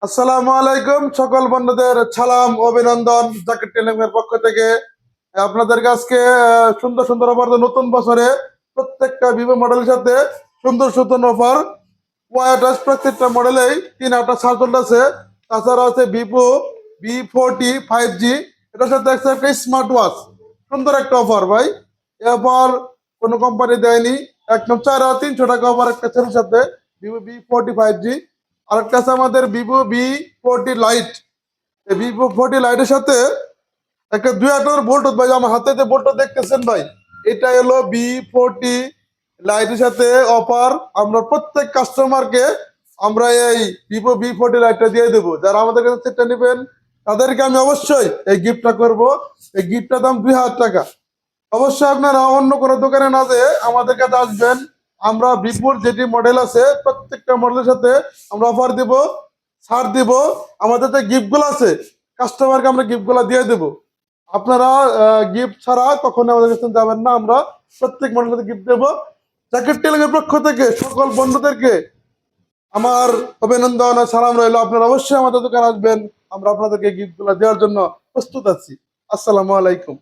আসসালামু আলাইকুম সকল বন্ধুদের সালাম অভিনন্দন জাকির টেলিকমের পক্ষ থেকে আপনাদের কাছে সুন্দর সুন্দর অফার নতুন বছরে প্রত্যেকটা ভিভো মডেলের সাথে সুন্দর সুন্দর অফার ওয়াইটাস প্রত্যেকটা মডেলেই 3-8টা সার্জন আছে। তাছাড়া আছে ভিভো V40 5G, এটার সাথে আছে একটা স্মার্ট ওয়াচ। সুন্দর একটা অফার ভাই, এই অফার কোনো কোম্পানি দেয়নি। একদম 4,300 টাকা অফার একটা ছেলের সাথে ভিভো V40 5G। আরেকটা আছে আমাদের ভিভো V40 লাইট। এই V40 লাইটের সাথে একটা 2 হাজার ভোল্ট ভাই, আমার হাতে যে ভোল্ট দেখতেছেন ভাই, এটা হলো V40 লাইটের সাথে অফার। আমরা প্রত্যেক কাস্টমারকে আমরা এই ভিভো V40 লাইটটা দিয়ে দেবো। যারা আমাদের কাছে সেটটা নেবেন তাদেরকে আমি অবশ্যই এই গিফটটা করব। এই গিফটটার দাম 2,000 টাকা। অবশ্যই আপনারা অন্য কোনো দোকানে না যেয়ে আমাদের কাছে আসবেন। আমরা ভিভোর যেটি মডেল আছে প্রত্যেকটা মডেলের সাথে আমরা অফার দিব, ছাড় দিব। আমাদের যে গিফটগুলো আছে কাস্টমারকে আমরা গিফটগুলো দিয়ে দেবো। আপনারা গিফট ছাড়া কখনো আমাদের কাছে যাবেন না। আমরা প্রত্যেক মডেলের গিফট দেবো। জ্যাকেট টেলিংয়ের পক্ষ থেকে সকল বন্ধুদেরকে আমার অভিনন্দন ও সালাম রইল। আপনারা অবশ্যই আমাদের দোকানে আসবেন, আমরা আপনাদেরকে গিফটগুলো দেওয়ার জন্য প্রস্তুত আছি। আসসালামু আলাইকুম।